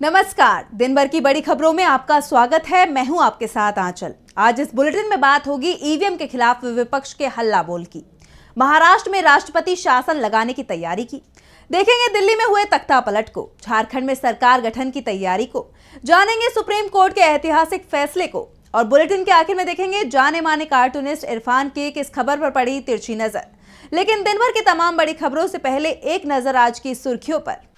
नमस्कार, दिन भर की बड़ी खबरों में आपका स्वागत है। मैं हूं आपके साथ आंचल। आज इस बुलेटिन में बात होगी ईवीएम के खिलाफ विपक्ष के हल्ला बोल की। महाराष्ट्र में राष्ट्रपति शासन लगाने की तैयारी की। देखेंगे दिल्ली में हुए तख्ता पलट को, झारखंड में सरकार गठन की तैयारी को, जानेंगे सुप्रीम कोर्ट के ऐतिहासिक फैसले को और बुलेटिन के आखिर में देखेंगे जाने माने कार्टूनिस्ट इरफान की किस खबर पर पड़ी तिरछी नजर। लेकिन दिन भर की तमाम बड़ी खबरों से पहले एक नजर आज की सुर्खियों पर।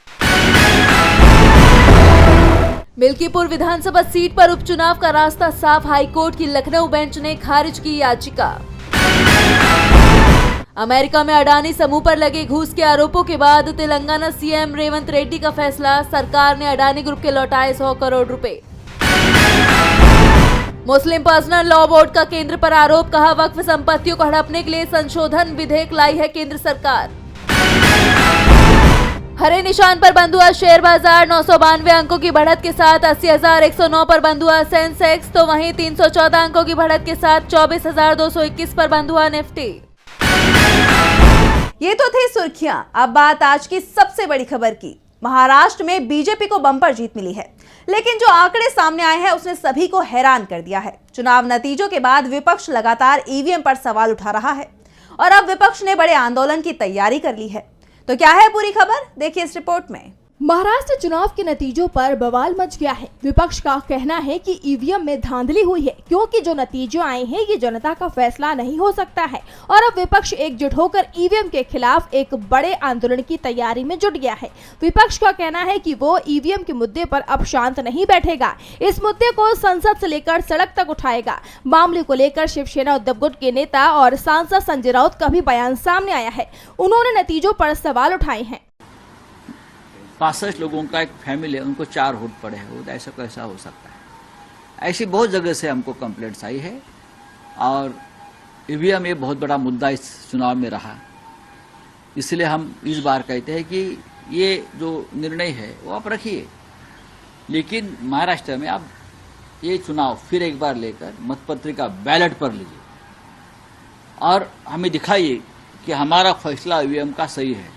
मिल्कीपुर विधानसभा सीट पर उपचुनाव का रास्ता साफ, हाईकोर्ट की लखनऊ बेंच ने खारिज की याचिका। अमेरिका में अडानी समूह पर लगे घूस के आरोपों के बाद तेलंगाना सीएम रेवंत रेड्डी का फैसला, सरकार ने अडानी ग्रुप के लौटाए 100 करोड़ रुपए। मुस्लिम पर्सनल लॉ बोर्ड का केंद्र पर आरोप, कहा वक्फ संपत्तियों को हड़पने के लिए संशोधन विधेयक लाई है केंद्र सरकार। हरे निशान पर बंद हुआ शेयर बाजार, 992 अंकों की बढ़त के साथ 80,109 पर बंद हुआ सेंसेक्स, तो वहीं 314 अंकों की बढ़त के साथ 24,221 पर बंद हुआ निफ्टी। ये तो थी सुर्खियां। अब बात आज की सबसे बड़ी खबर की। महाराष्ट्र में बीजेपी को बम्पर जीत मिली है, लेकिन जो आंकड़े सामने आए हैं उसने सभी को हैरान कर दिया है। चुनाव नतीजों के बाद विपक्ष लगातार ईवीएम पर सवाल उठा रहा है और अब विपक्ष ने बड़े आंदोलन की तैयारी कर ली है। तो क्या है पूरी खबर, देखिए इस रिपोर्ट में। महाराष्ट्र चुनाव के नतीजों पर बवाल मच गया है। विपक्ष का कहना है कि ईवीएम में धांधली हुई है, क्योंकि जो नतीजे आए हैं ये जनता का फैसला नहीं हो सकता है और अब विपक्ष एकजुट होकर ईवीएम के खिलाफ एक बड़े आंदोलन की तैयारी में जुट गया है। विपक्ष का कहना है कि वो ईवीएम के मुद्दे पर अब शांत नहीं बैठेगा, इस मुद्दे को संसद से लेकर सड़क तक उठाएगा। मामले को लेकर शिवसेना उद्धव गुट के नेता और सांसद संजय राउत का भी बयान सामने आया है। उन्होंने नतीजों पर सवाल उठाए हैं। 65 लोगों का एक फैमिली है, उनको 4 वोट पड़े हैं, वो ऐसा कैसा हो सकता है। ऐसी बहुत जगह से हमको कंप्लेंट्स आई है और ईवीएम ये बहुत बड़ा मुद्दा इस चुनाव में रहा। इसलिए हम इस बार कहते हैं कि ये जो निर्णय है वो आप रखिए, लेकिन महाराष्ट्र में आप ये चुनाव फिर एक बार लेकर मतपत्रिका बैलेट पर लीजिए और हमें दिखाइए कि हमारा फैसला ईवीएम का सही है।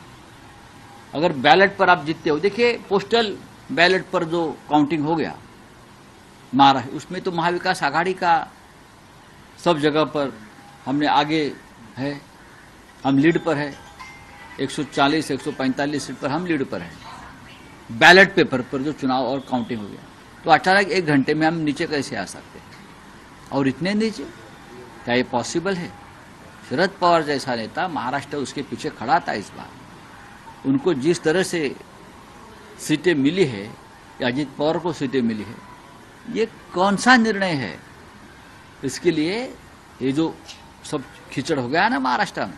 अगर बैलेट पर आप जीतते हो, देखिए पोस्टल बैलेट पर जो काउंटिंग हो गया महाराष्ट्र, उसमें तो महाविकास आघाड़ी का सब जगह पर हमने आगे है, हम लीड पर है। 140 145 सीट पर हम लीड पर है। बैलेट पेपर पर जो चुनाव और काउंटिंग हो गया, तो अचानक 1 घंटे में हम नीचे कैसे आ सकते हैं? और इतने नीचे क्या ये पॉसिबल है? शरद पवार जैसा नेता महाराष्ट्र उसके पीछे खड़ा था इस बार। उनको जिस तरह से सीटें मिली है या अजीत पवार को सीटें मिली है, ये कौन सा निर्णय है? इसके लिए ये जो सब खिचड़ हो गया ना महाराष्ट्र में,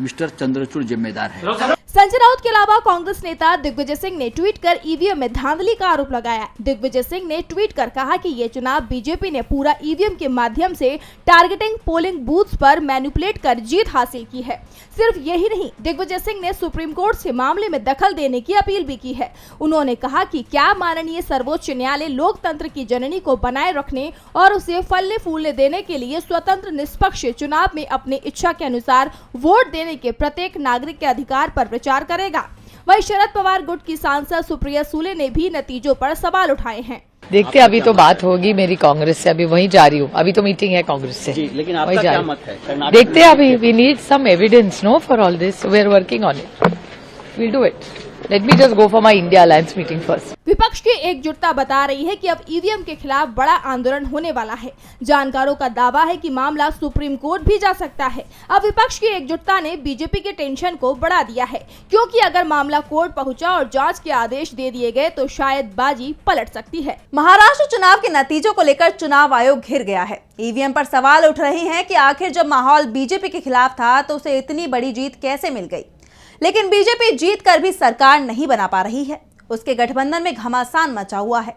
मिस्टर चंद्रचूड़ जिम्मेदार है। संजय राउत के अलावा कांग्रेस नेता दिग्विजय सिंह ने ट्वीट कर ईवीएम में धांधली का आरोप लगाया। दिग्विजय सिंह ने ट्वीट कर कहा कि ये चुनाव बीजेपी ने पूरा ईवीएम के माध्यम से टारगेटिंग पोलिंग बूथ्स पर मैनिपुलेट कर जीत हासिल की है। सिर्फ यही नहीं, दिग्विजय सिंह ने सुप्रीम कोर्ट से मामले में दखल देने की अपील भी की है। उन्होंने कहा कि क्या माननीय सर्वोच्च न्यायालय लोकतंत्र की जननी को बनाए रखने और उसे फलने फूलने देने के लिए स्वतंत्र निष्पक्ष चुनाव में अपनी इच्छा के अनुसार वोट देने के प्रत्येक नागरिक के अधिकार पर विचार करेगा। वहीं शरद पवार गुट की सांसद सुप्रिया सुले ने भी नतीजों पर सवाल उठाए हैं। देखते अभी तो बात होगी मेरी कांग्रेस से, अभी वहीं जा रही हूँ, अभी तो मीटिंग है कांग्रेस से जी, लेकिन आपका क्या मत है? देखते हैं अभी, we need some evidence no for all this, we are working on it, we'll do it. Let me just go for my India alliance meeting first. विपक्ष की एकजुटता बता रही है कि अब ईवीएम के खिलाफ बड़ा आंदोलन होने वाला है। जानकारों का दावा है कि मामला सुप्रीम कोर्ट भी जा सकता है। अब विपक्ष की एकजुटता ने बीजेपी के टेंशन को बढ़ा दिया है, क्योंकि अगर मामला कोर्ट पहुंचा और जांच के आदेश दे दिए गए तो शायद बाजी पलट सकती है। महाराष्ट्र चुनाव के नतीजों को लेकर चुनाव आयोग घिर गया है। ईवीएम पर सवाल उठ रहे हैं कि आखिर जब माहौल बीजेपी के खिलाफ था तो उसे इतनी बड़ी जीत कैसे मिल गई। लेकिन बीजेपी जीत कर भी सरकार नहीं बना पा रही है, उसके गठबंधन में घमासान मचा हुआ है।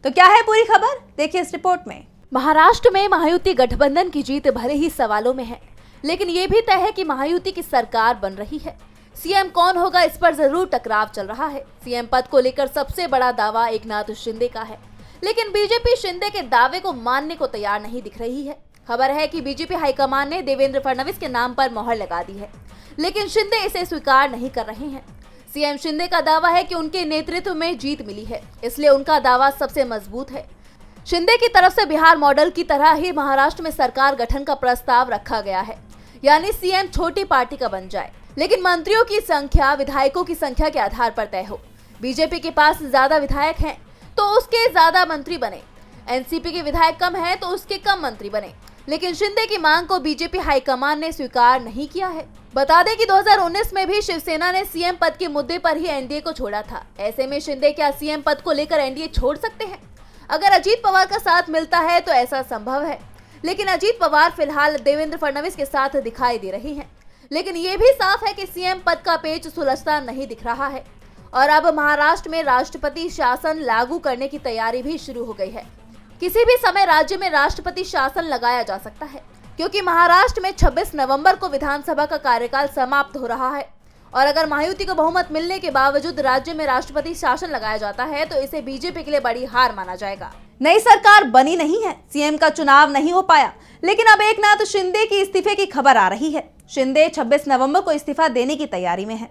तो क्या है पूरी खबर, देखिए इस रिपोर्ट में। महाराष्ट्र में महायुति गठबंधन की जीत भले ही सवालों में है, लेकिन ये भी तय है कि महायुति की सरकार बन रही है। सीएम कौन होगा, इस पर जरूर टकराव चल रहा है। सीएम पद को लेकर सबसे बड़ा दावा एकनाथ शिंदे का है, लेकिन बीजेपी शिंदे के दावे को मानने को तैयार नहीं दिख रही है। खबर है कि बीजेपी हाईकमान ने देवेंद्र फडणवीस के नाम पर मोहर लगा दी है, लेकिन शिंदे इसे स्वीकार नहीं कर रहे हैं। सीएम शिंदे का दावा है कि उनके नेतृत्व में जीत मिली है, इसलिए उनका दावा सबसे मजबूत है। शिंदे की तरफ से बिहार मॉडल की तरह ही महाराष्ट्र में सरकार गठन का प्रस्ताव रखा गया है, यानी सीएम छोटी पार्टी का बन जाए, लेकिन मंत्रियों की संख्या विधायकों की संख्या के आधार पर तय हो। बीजेपी के पास ज्यादा विधायक हैं तो उसके ज्यादा मंत्री बने, एनसीपी के विधायक कम है तो उसके कम मंत्री बने, लेकिन शिंदे की मांग को बीजेपी हाईकमान ने स्वीकार नहीं किया है। बता दें कि 2019 में भी शिवसेना ने सीएम पद के मुद्दे पर ही एनडीए को छोड़ा था। ऐसे में शिंदे क्या सीएम पद को लेकर एनडीए छोड़ सकते हैं? अगर अजीत पवार का साथ मिलता है तो ऐसा संभव है, लेकिन अजीत पवार फिलहाल देवेंद्र फडणवीस के साथ दिखाई दे रही हैं। लेकिन ये भी साफ है कि सीएम पद का पेच सुलझता नहीं दिख रहा है और अब महाराष्ट्र में राष्ट्रपति शासन लागू करने की तैयारी भी शुरू हो गई है। किसी भी समय राज्य में राष्ट्रपति शासन लगाया जा सकता है, क्योंकि महाराष्ट्र में 26 नवंबर को विधानसभा का कार्यकाल समाप्त हो रहा है और अगर महायुति को बहुमत मिलने के बावजूद राज्य में राष्ट्रपति शासन लगाया जाता है तो इसे बीजेपी के लिए बड़ी हार माना जाएगा। नई सरकार बनी नहीं है, सीएम का चुनाव नहीं हो पाया, लेकिन अब एकनाथ शिंदे की इस्तीफे की खबर आ रही है। शिंदे 26 नवंबर को इस्तीफा देने की तैयारी में है।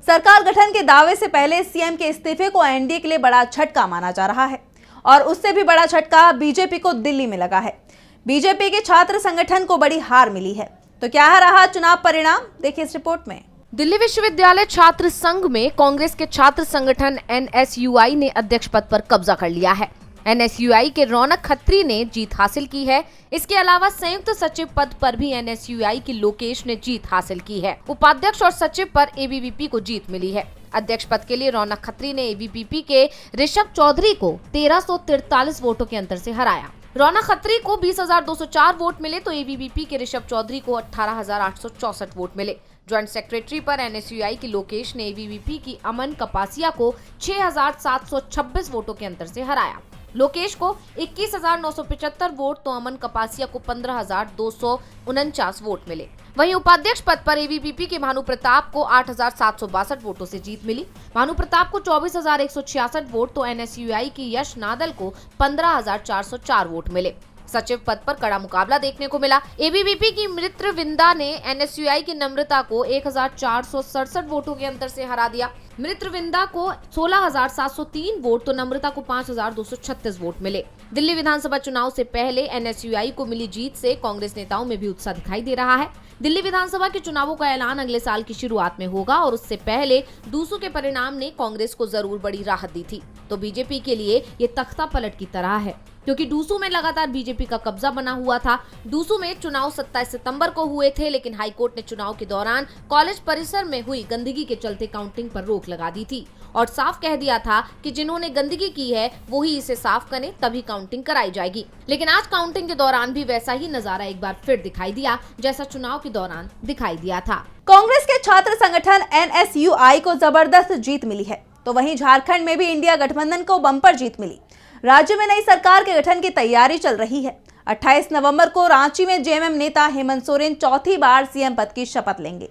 सरकार गठन के दावे से पहले सीएम के इस्तीफे को एनडीए के लिए बड़ा झटका माना जा रहा है और उससे भी बड़ा झटका बीजेपी को दिल्ली में लगा है। बीजेपी के छात्र संगठन को बड़ी हार मिली है। तो क्या रहा चुनाव परिणाम, देखिए इस रिपोर्ट में। दिल्ली विश्वविद्यालय छात्र संघ में कांग्रेस के छात्र संगठन एनएसयूआई ने अध्यक्ष पद पर कब्जा कर लिया है। एनएसयूआई के रौनक खत्री ने जीत हासिल की है। इसके अलावा संयुक्त सचिव पद पर भी एनएसयूआई के लोकेश ने जीत हासिल की है। उपाध्यक्ष और सचिव पर एबीवीपी को जीत मिली है। अध्यक्ष पद के लिए रौनक खत्री ने एबीवीपी के ऋषभ चौधरी को 1343 वोटों के अंतर से हराया। रौनक खत्री को 20,204 वोट मिले तो एबीवीपी के ऋषभ चौधरी को 18,864 वोट मिले। ज्वाइंट सेक्रेटरी पर एनएसयूआई के लोकेश ने एबीवीपी की अमन कपासिया को 6,726 वोटों के अंतर से हराया। लोकेश को 21,975 वोट तो अमन कपासिया को 15,249 वोट मिले। वहीं उपाध्यक्ष पद पर एबीवीपी के भानु प्रताप को 8,762 वोटों से जीत मिली। भानु प्रताप को 24,166 वोट तो एनएसयूआई की यश नादल को 15,404 वोट मिले। सचिव पद पर कड़ा मुकाबला देखने को मिला। एबीवीपी की मृत्रविंदा ने एनएसयूआई की नम्रता को 1,467 वोटों के अंतर से हरा दिया। मृत्रविंदा को 16,703 वोट तो नम्रता को 5,236 वोट मिले। दिल्ली विधानसभा चुनाव से पहले एनएसयूआई को मिली जीत से कांग्रेस नेताओं में भी उत्साह दिखाई दे रहा है। दिल्ली विधानसभा के चुनावों का ऐलान अगले साल की शुरुआत में होगा और उससे पहले डूसू के परिणाम ने कांग्रेस को जरूर बड़ी राहत दी थी, तो बीजेपी के लिए ये तख्ता पलट की तरह है, क्योंकि डूसू में लगातार बीजेपी का कब्जा बना हुआ था। डूसू में चुनाव 27 सितंबर को हुए थे, लेकिन हाईकोर्ट ने चुनाव के दौरान कॉलेज परिसर में हुई गंदगी के चलते काउंटिंग पर रोक लगा दी थी और साफ कह दिया था कि जिन्होंने गंदगी की है वो ही इसे साफ करें, तभी काउंटिंग कराई जाएगी। लेकिन आज काउंटिंग के दौरान भी वैसा ही नजारा एक बार फिर दिखाई दिया जैसा चुनाव के दौरान दिखाई दिया था। कांग्रेस के छात्र संगठन एनएसयूआई को जबरदस्त जीत मिली है, तो वहीं झारखंड में भी इंडिया गठबंधन को बम्पर जीत मिली। राज्य में नई सरकार के गठन की तैयारी चल रही है। 28 नवंबर को रांची में जेएमएम नेता हेमंत सोरेन चौथी बार सीएम पद की शपथ लेंगे।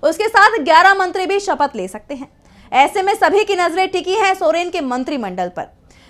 उसके साथ 11 मंत्री भी शपथ ले सकते हैं। ऐसे में सभी की नजरें टिकी हैं सोरेन के मंत्रिमंडल पर।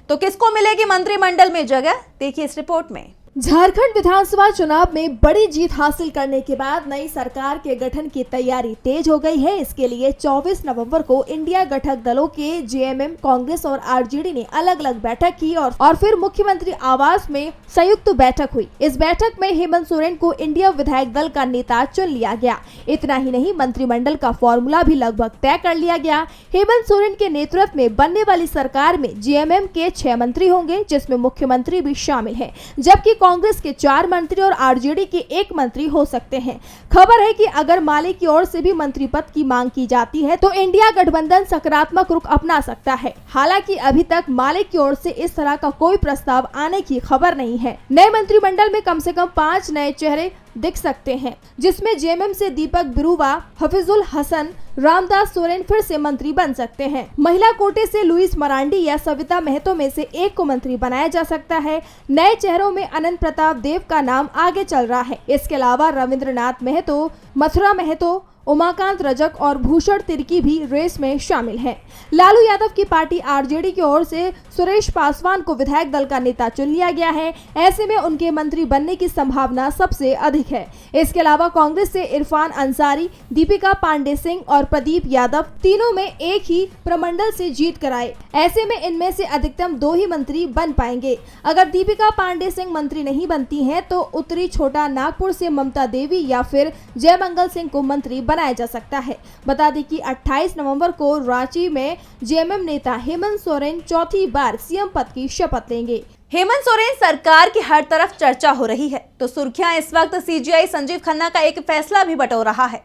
तो किसको मिलेगी मंत्रिमंडल में जगह, देखिए इस रिपोर्ट में। झारखंड विधानसभा चुनाव में बड़ी जीत हासिल करने के बाद नई सरकार के गठन की तैयारी तेज हो गई है। इसके लिए 24 नवंबर को इंडिया घटक दलों के जेएमएम, कांग्रेस और आरजेडी ने अलग अलग बैठक की और फिर मुख्यमंत्री आवास में संयुक्त बैठक हुई। इस बैठक में हेमंत सोरेन को इंडिया विधायक दल का नेता चुन लिया गया। इतना ही नहीं, मंत्रिमंडल का फॉर्मूला भी लगभग तय कर लिया गया। हेमंत सोरेन के नेतृत्व में बनने वाली सरकार में जेएमएम के 6 मंत्री होंगे, जिसमें मुख्यमंत्री भी शामिल है, जबकि कांग्रेस के 4 मंत्री और आरजेडी के 1 मंत्री हो सकते हैं। खबर है कि अगर माले की ओर से भी मंत्री पद की मांग की जाती है तो इंडिया गठबंधन सकारात्मक रुख अपना सकता है। हालांकि अभी तक माले की ओर से इस तरह का कोई प्रस्ताव आने की खबर नहीं है। नए मंत्रिमंडल में कम से कम 5 नए चेहरे दिख सकते हैं, जिसमें जेएमएम से दीपक बिरुवा, हफीजुल हसन, रामदास सोरेन फिर से मंत्री बन सकते हैं। महिला कोटे से लुइस मरांडी या सविता महतो में से एक को मंत्री बनाया जा सकता है। नए चेहरों में अनंत प्रताप देव का नाम आगे चल रहा है। इसके अलावा रविंद्रनाथ महतो, मथुरा महतो उमाकांत रजक और भूषण तिर्की भी रेस में शामिल हैं। लालू यादव की पार्टी आरजेडी की ओर से सुरेश पासवान को विधायक दल का नेता चुन लिया गया है। ऐसे में उनके मंत्री बनने की संभावना सबसे अधिक है। इसके अलावा कांग्रेस से इरफान अंसारी, दीपिका पांडे सिंह और प्रदीप यादव तीनों में एक ही प्रमंडल से जीत कर आए। ऐसे में इनमें से अधिकतम 2 ही मंत्री बन पाएंगे। अगर दीपिका पांडे सिंह मंत्री नहीं बनती हैं तो उत्तरी छोटा नागपुर से ममता देवी या फिर जयमंगल सिंह को मंत्री बनाया जा सकता है। बता दें कि 28 नवंबर को रांची में जेएमएम नेता हेमंत सोरेन चौथी बार सीएम पद की शपथ लेंगे। हेमंत सोरेन सरकार की हर तरफ चर्चा हो रही है, तो सुर्खियां इस वक्त सीजीआई संजीव खन्ना का एक फैसला भी बटोर रहा है।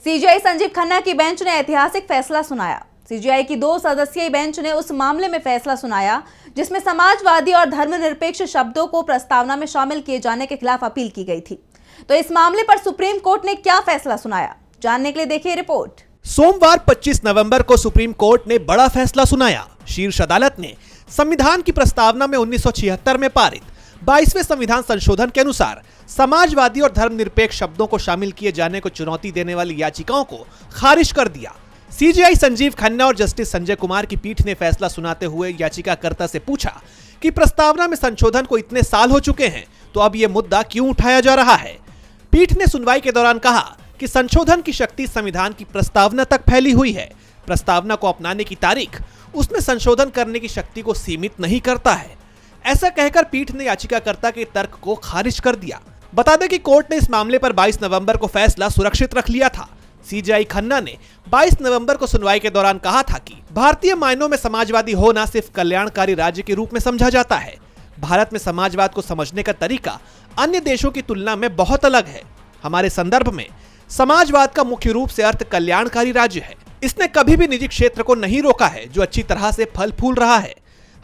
सीजीआई संजीव खन्ना की बेंच ने ऐतिहासिक फैसला सुनाया। सीजीआई की 2 सदस्यीय बेंच ने उस मामले में फैसला सुनाया जिसमें समाजवादी और धर्मनिरपेक्ष शब्दों को प्रस्तावना में शामिल किए जाने के खिलाफ अपील की गई थी। तो इस मामले पर सुप्रीम कोर्ट ने क्या फैसला सुनाया, जानने के लिए देखिए रिपोर्ट। सोमवार 25 नवंबर को सुप्रीम कोर्ट ने बड़ा फैसला सुनाया। शीर्ष अदालत ने संविधान की प्रस्तावना में 1976 में पारित 22वें संविधान संशोधन के अनुसार समाजवादी और धर्मनिरपेक्ष शब्दों को शामिल किए जाने को चुनौती देने वाली याचिकाओं को खारिज कर दिया। सीजीआई संजीव खन्ना और जस्टिस संजय कुमार की पीठ ने फैसला सुनाते हुए याचिकाकर्ता से पूछा कि प्रस्तावना में संशोधन को इतने साल हो चुके हैं, तो अब यह मुद्दा क्यों उठाया जा रहा है। पीठ ने सुनवाई के दौरान कहा कि संशोधन की शक्ति संविधान की प्रस्तावना तक फैली हुई है। प्रस्तावना को अपनाने की तारीख उसमें संशोधन करने की शक्ति को सीमित नहीं करता है। ऐसा कहकर पीठ ने याचिकाकर्ता के तर्क को खारिज कर दिया। बता दें कि कोर्ट ने इस मामले पर 22 नवंबर को फैसला सुरक्षित रख लिया था। सीजीआई खन्ना ने 22 नवंबर को सुनवाई के दौरान कहा था कि भारतीय मायनों में समाजवादी होना सिर्फ कल्याणकारी राज्य के रूप में समझा जाता है। भारत में समाजवाद को समझने का तरीका अन्य देशों की तुलना में बहुत अलग है। हमारे संदर्भ में समाजवाद का मुख्य रूप से अर्थ कल्याणकारी राज्य है। इसने कभी भी निजी क्षेत्र को नहीं रोका है, जो अच्छी तरह से फल फूल रहा है।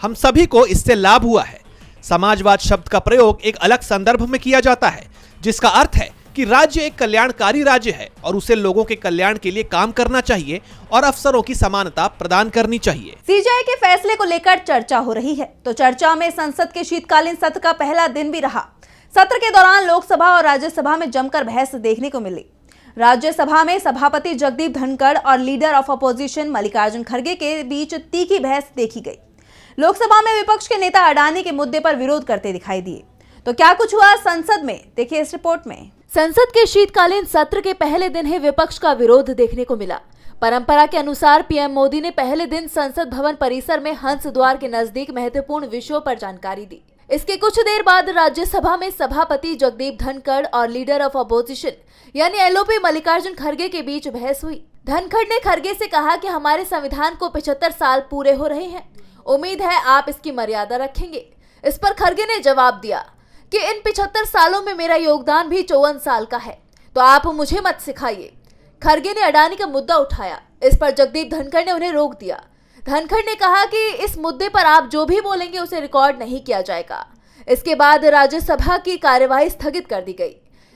हम सभी को इससे लाभ हुआ है। समाजवाद शब्द का प्रयोग एक अलग संदर्भ में किया जाता है, जिसका अर्थ है कि राज्य एक कल्याणकारी राज्य है और उसे लोगों के कल्याण के लिए काम करना चाहिए और अवसरों की समानता प्रदान करनी चाहिए। सीजीआई के फैसले को लेकर चर्चा हो रही है, तो चर्चा में संसद के शीतकालीन सत्र का पहला दिन भी रहा। सत्र के दौरान लोकसभा और राज्यसभा में जमकर बहस देखने को मिली। राज्यसभा में सभापति जगदीप धनखड़ और लीडर ऑफ अपोजिशन मल्लिकार्जुन खड़गे के बीच तीखी बहस देखी गई। लोकसभा में विपक्ष के नेता अडानी के मुद्दे पर विरोध करते दिखाई दिए। तो क्या कुछ हुआ संसद में, देखिए इस रिपोर्ट में। संसद के शीतकालीन सत्र के पहले दिन ही विपक्ष का विरोध देखने को मिला। परंपरा के अनुसार पीएम मोदी ने पहले दिन संसद भवन परिसर में हंस द्वार के नजदीक महत्वपूर्ण विषयों पर जानकारी दी। इसके कुछ देर बाद राज्यसभा में सभापति जगदीप धनखड़ और लीडर ऑफ अपोजिशन यानी एलओपी मल्लिकार्जुन खड़गे के बीच बहस हुई। धनखड़ ने खड़गे से कहा कि हमारे संविधान को 75 साल पूरे हो रहे हैं, उम्मीद है आप इसकी मर्यादा रखेंगे। इस पर खड़गे ने जवाब दिया कि इन 75 सालों में मेरा योगदान भी 54 साल का है, तो आप मुझे मत सिखाइए। खड़गे ने अडानी का मुद्दा उठाया। इस पर जगदीप धनखड़ ने उन्हें रोक दिया। धनखड़ ने कहा कि इस मुद्दे पर आप जो भी बोलेंगे उसे रिकॉर्ड नहीं किया जाएगा। इसके बाद राज्यसभा की कार्यवाही स्थगित कर दी गई।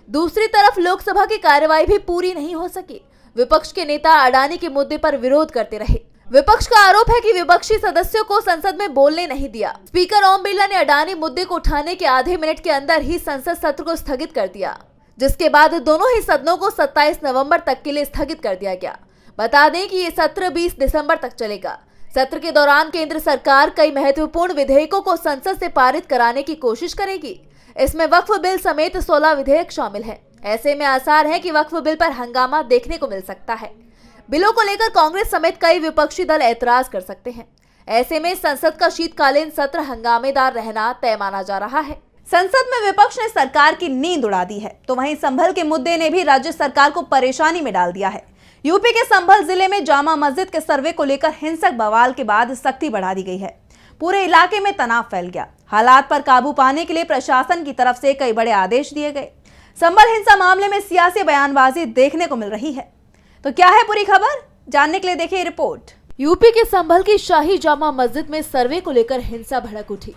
दूसरी तरफ लोकसभा की कार्यवाही भी पूरी नहीं हो सकी। विपक्ष के नेता अडानी के मुद्दे पर विरोध करते रहे। विपक्ष का आरोप है कि विपक्षी सदस्यों को संसद में बोलने नहीं दिया। स्पीकर ओम बिरला ने अडानी मुद्दे को उठाने के आधे मिनट के अंदर ही संसद सत्र को स्थगित कर दिया, जिसके बाद दोनों ही सदनों को 27 नवंबर तक के लिए स्थगित कर दिया गया। बता दें कि ये सत्र 20 दिसंबर तक चलेगा। सत्र के दौरान केंद्र सरकार कई महत्वपूर्ण विधेयकों को संसद से पारित कराने की कोशिश करेगी। इसमें वक्फ बिल समेत 16 विधेयक शामिल हैं। ऐसे में आसार है कि वक्फ बिल पर हंगामा देखने को मिल सकता है। बिलों को लेकर कांग्रेस समेत कई विपक्षी दल ऐतराज कर सकते हैं। ऐसे में संसद का शीतकालीन सत्र हंगामेदार रहना तय माना जा रहा है। संसद में विपक्ष ने सरकार की नींद उड़ा दी है, तो वहीं संभल के मुद्दे ने भी राज्य सरकार को परेशानी में डाल दिया है। यूपी के संभल जिले में जामा मस्जिद के सर्वे को लेकर हिंसक बवाल के बाद सख्ती बढ़ा दी गई है। पूरे इलाके में तनाव फैल गया। हालात पर काबू पाने के लिए प्रशासन की तरफ से कई बड़े आदेश दिए गए। संभल हिंसा मामले में सियासी बयानबाजी देखने को मिल रही है। तो क्या है पूरी खबर, जानने के लिए देखिए रिपोर्ट। यूपी के संभल की शाही जामा मस्जिद में सर्वे को लेकर हिंसा भड़क उठी।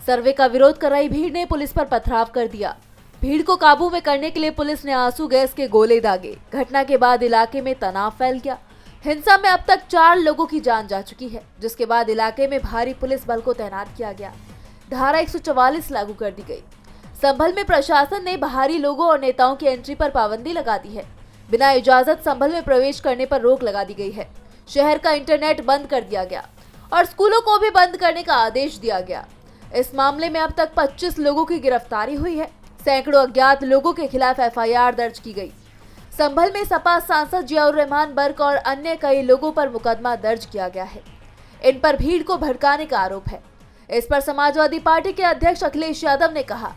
सर्वे का विरोध कर रही भीड़ ने पुलिस पर पथराव कर दिया। भीड़ को काबू में करने के लिए पुलिस ने आंसू गैस के गोले दागे। घटना के बाद इलाके में तनाव फैल गया। हिंसा में अब तक 4 लोगों की जान जा चुकी है, जिसके बाद इलाके में भारी पुलिस बल को तैनात किया गया। धारा 144 लागू कर दी गई। संभल में प्रशासन ने बाहरी लोगों और नेताओं की एंट्री पर पाबंदी लगा दी है। बिना इजाजत संभल में प्रवेश करने पर रोक लगा दी गई है। शहर का इंटरनेट बंद कर दिया गया और स्कूलों को भी बंद करने का आदेश दिया गया। इस मामले में अब तक 25 लोगों की गिरफ्तारी हुई है। सैकड़ों अज्ञात लोगों के खिलाफ एफआईआर दर्ज की गई। संभल में सपा सांसद जियाउर रहमान बर्क और अन्य कई लोगों पर मुकदमा दर्ज किया गया है। इन पर भीड़ को भड़काने का आरोप है। इस पर समाजवादी पार्टी के अध्यक्ष अखिलेश यादव ने कहा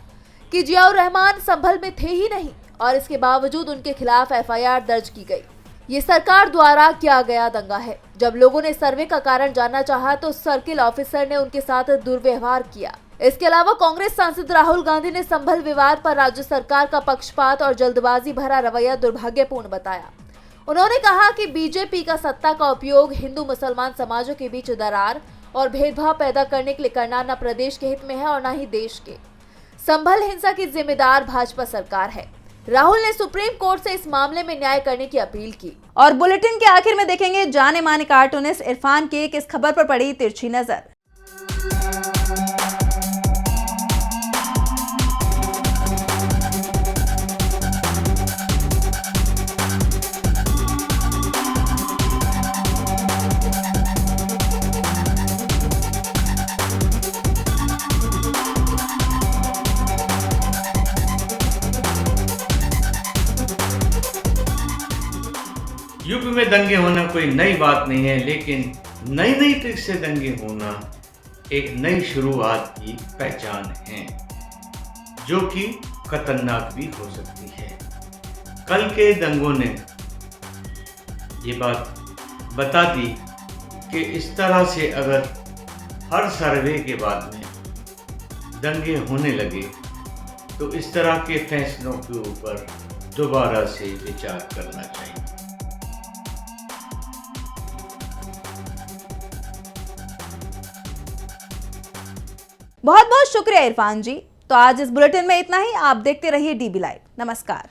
कि जियाउर रहमान संभल में थे ही नहीं और इसके बावजूद उनके खिलाफ एफआईआर दर्ज की गई। ये सरकार द्वारा किया गया दंगा है। जब लोगों ने सर्वे का कारण जानना चाहा तो सर्किल ऑफिसर ने उनके साथ दुर्व्यवहार किया। इसके अलावा कांग्रेस सांसद राहुल गांधी ने संभल विवाद पर राज्य सरकार का पक्षपात और जल्दबाजी भरा रवैया दुर्भाग्यपूर्ण बताया। उन्होंने कहा कि बीजेपी का सत्ता का उपयोग हिंदू मुसलमान समाजों के बीच दरार और भेदभाव पैदा करने के लिए करना न प्रदेश के हित में है और न ही देश के। संभल हिंसा की जिम्मेदार भाजपा सरकार है। राहुल ने सुप्रीम कोर्ट से इस मामले में न्याय करने की अपील की। और बुलेटिन के आखिर में देखेंगे जाने माने कार्टूनिस्ट इरफान की किस खबर पर पड़ी तिरछी नजर। यूपी में दंगे होना कोई नई बात नहीं है, लेकिन नई नई ट्रिक से दंगे होना एक नई शुरुआत की पहचान है, जो कि खतरनाक भी हो सकती है। कल के दंगों ने ये बात बता दी कि इस तरह से अगर हर सर्वे के बाद में दंगे होने लगे तो इस तरह के फैसलों के ऊपर दोबारा से विचार करना चाहिए। बहुत बहुत शुक्रिया इरफान जी। तो आज इस बुलेटिन में इतना ही। आप देखते रहिए डीबी लाइव। नमस्कार।